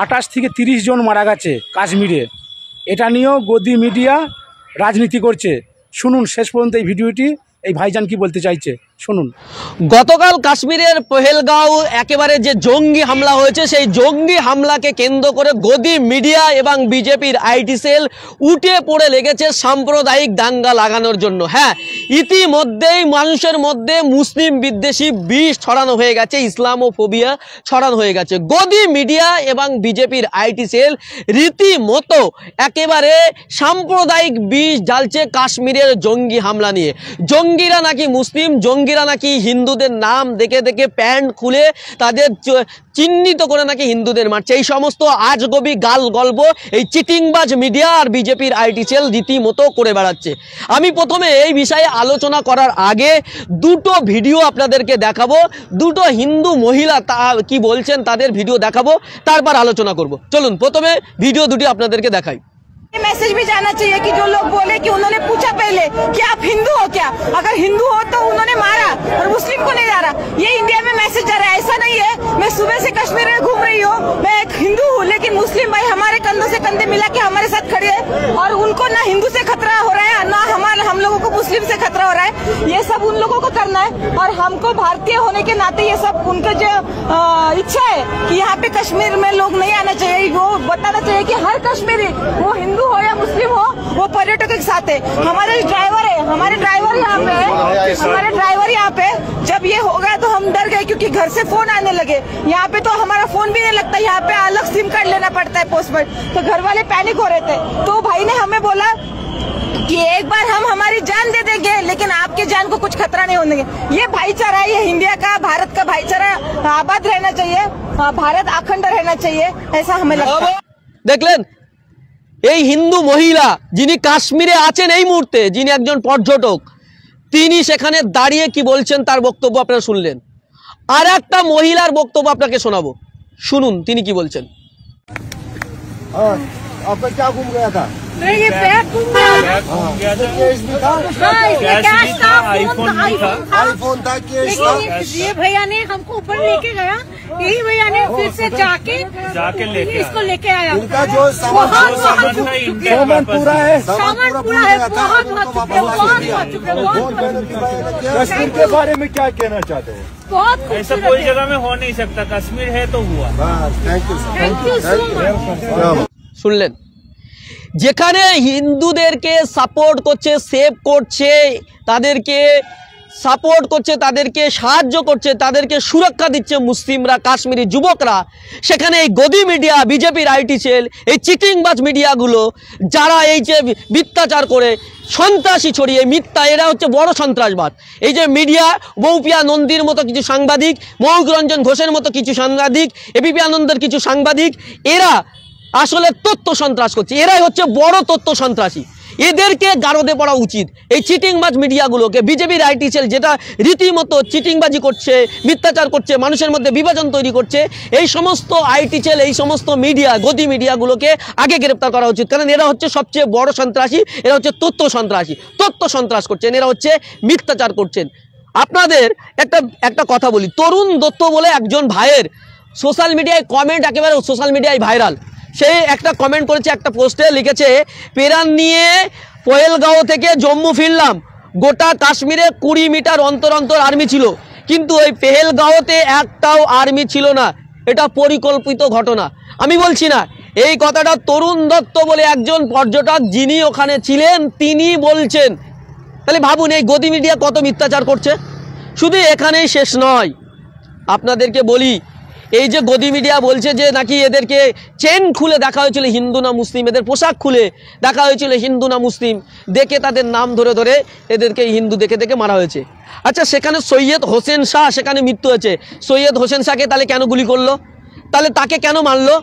28 থেকে 30 জন মারা গেছে কাশ্মীরে। এটা নিয়েও গদি মিডিয়া রাজনীতি করছে। শুনুন শেষ পর্যন্ত এই ভিডিওটি, এই ভাইজান কি বলতে চাইছে শুনুন। গতকাল কাশ্মীরের পহেলগাঁও একেবারে যে জঙ্গি হামলা হয়েছে, সেই জঙ্গি হামলাকে কেন্দ্র করে গদি মিডিয়া এবং বিজেপির আইটি সেল উঠে পড়ে লেগেছে সাম্প্রদায়িক দাঙ্গা লাগানোর জন্য। হ্যাঁ, ইতিমধ্যেই মানুষের মধ্যে মুসলিম বিদ্বেষী বিষ ছড়ানো হয়ে গেছে, ইসলামোফোবিয়া ছড়ানো হয়ে গেছে। গদি মিডিয়া এবং বিজেপির আইটি সেল রীতিমতো একেবারে সাম্প্রদায়িক বিষ জ্বালছে কাশ্মীরের জঙ্গি হামলা নিয়ে। জঙ্গিরা নাকি মুসলিম, জঙ্গিরা নাকি হিন্দুদের নাম দেখে দেখে প্যান্ট খুলে তাদের চিহ্নিত করে নাকি হিন্দুদের মারছে। এই সমস্ত আজগবি গাল গল্প এই চিটিংবাজ মিডিয়া আর বিজেপির আইটি সেল রীতিমতো করে বেড়াচ্ছে। আমি প্রথমে এই বিষয়ে আলোচনা করার আগে দুটো ভিডিও আপনাদেরকে দেখাবো, দুটো হিন্দু মহিলা কি বলছেন তাদের ভিডিও দেখাবো, তারপর আলোচনা করব। চলুন প্রথমে ভিডিও দুটি আপনাদেরকে দেখাই। मैसेज भी जाना चाहिए कि जो लोग बोले कि उन्होंने पूछा पहले कि आप हिंदू हो क्या, अगर हिंदू हो तो उन्होंने मारा और मुस्लिम को नहीं मारा। ये इंडिया में मैसेज जा रहा है, ऐसा नहीं है। मैं सुबह से कश्मीर में घूम रही हूँ, मैं एक हिंदू हूँ, लेकिन मुस्लिम भाई हमारे कंधों से कंधे मिला के हमारे साथ खड़े हैं और उनको ना हिंदू से खतरा हो रहा है ना हम लोगों को मुस्लिम से खतरा हो रहा है। ये सब उन लोगों को करना है और हमको भारतीय होने के नाते ये सब उनका जो इच्छा है कि यहाँ पे कश्मीर में लोग नहीं आना चाहिए, वो बताना चाहिए कि हर कश्मीरी वो हिंदू हो या मुस्लिम हो वो पर्यटकों के साथ है। हमारे ड्राइवर यहाँ पे है, हमारे ड्राइवर यहाँ पे जब ये हो गया तो हम डर गए क्योंकि घर से फोन आने लगे। यहाँ पे तो हमारा फोन भी नहीं लगता, यहाँ पे अलग सिम कार्ड लेना पड़ता है पोस्टपेड, तो घर वाले पैनिक हो रहे थे। तो भाई ने हमें बोला कि एक बार हम हमारी जान दे देंगे लेकिन आपके जान को कुछ खतरा नहीं होने देंगे। ये भाईचारा है, ये इंडिया का भारत का भाईचारा आबाद रहना चाहिए, भारत अखंड रहना चाहिए, ऐसा हमें लगता है। দেখলেন এই হিন্দু মহিলা যিনি কাশ্মীরে আছেন এই মুহূর্তে, যিনি একজন পর্যটক, তিনি সেখানে দাঁড়িয়ে কি বলছেন তার বক্তব্য আপনারা শুনলেন। আর একটা মহিলার বক্তব্য আপনাকে শোনাবো, শুনুন তিনি কি বলছেন। आपका क्या घूम गया था? नहीं, ये बैग घूम गया था, केस भी था, कैश था, आईफोन था, आईफोन था, केस था। ये भैया ने हमको ऊपर लेके गया, यही भैया ने फिर से जाके इसको लेके आया। इनका जो सामान पूरा है, सामान पूरा है, बहुत कश्मीर के बारे में क्या कहना चाहते हो? बहुत ऐसा कोई जगह में हो नहीं सकता, कश्मीर है तो हुआ। Thank you so much. শুনলেন, যেখানে হিন্দুদেরকে সাপোর্ট করছে, সেভ করছে, তাদেরকে সাপোর্ট করছে, তাদেরকে সাহায্য করছে, তাদেরকে সুরক্ষা দিচ্ছে মুসলিমরা, কাশ্মীরি যুবকরা, সেখানে এই গদি মিডিয়া, বিজেপির আইটি সেল, এই চিটিংবাজ মিডিয়াগুলো যারা এই যে মিথ্যাচার করে সন্ত্রাসী ছড়িয়ে মিথ্যা, এরা হচ্ছে বড় সন্ত্রাসবাদ। এই যে মিডিয়া, মৌপিয়া নন্দীর মতো কিছু সাংবাদিক, মৌক রঞ্জন ঘোষের মতো কিছু সাংবাদিক, এবিপি আনন্দের কিছু সাংবাদিক, এরা আসলে তথ্য সন্ত্রাস করছে, এরাই হচ্ছে বড় তথ্য সন্ত্রাসী। এদেরকে গারদে পড়া উচিত। এই চিটিংবাজ মিডিয়াগুলোকে, বিজেপির আইটি সেল যেটা রীতিমতো চিটিংবাজি করছে, মিথ্যাচার করছে, মানুষের মধ্যে বিভাজন তৈরি করছে, এই সমস্ত আইটি সেল, এই সমস্ত মিডিয়া, গদি মিডিয়াগুলোকে আগে গ্রেপ্তার করা উচিত। কারণ এরা হচ্ছে সবচেয়ে বড় সন্ত্রাসী, এরা হচ্ছে তথ্য সন্ত্রাসী, তথ্য সন্ত্রাস করছেন, এরা হচ্ছে মিথ্যাচার করছেন। আপনাদের একটা কথা বলি, তরুণ দত্ত বলে একজন ভাইয়ের সোশ্যাল মিডিয়ায় কমেন্ট একেবারে সোশ্যাল মিডিয়ায় ভাইরাল। সেই একটা কমেন্ট করেছে, একটা পোস্টে লিখেছে, পেরান নিয়ে পহেলগাঁও থেকে জম্মু ফিরলাম, গোটা কাশ্মীরে 20 মিটার অন্তর অন্তর আর্মি ছিল, কিন্তু ওই পেহেলগাঁওতে একটাও আর্মি ছিল না, এটা পরিকল্পিত ঘটনা। আমি বলছি না, এই কথাটা তরুণ দত্ত বলে একজন পর্যটক যিনি ওখানে ছিলেন তিনি বলছেন। তাহলে ভাবুন এই গদি মিডিয়া কত মিথ্যাচার করছে। শুধু এখানেই শেষ নয়, আপনাদেরকে বলি, এই যে গদি মিডিয়া বলছে যে নাকি এদেরকে চেন খুলে দেখা হয়েছিল হিন্দু না মুসলিম, এদের পোশাক খুলে দেখা হয়েছিল হিন্দু না মুসলিম, দেখে তাদের নাম ধরে ধরে এদেরকে হিন্দু দেখে দেখে মারা হয়েছে। আচ্ছা, সেখানে সৈয়দ হোসেন শাহ সেখানে মৃত্যু হয়েছে, সৈয়দ হোসেন শাহকে তাহলে কেন গুলি করলো, তাহলে তাকে কেন মারলো?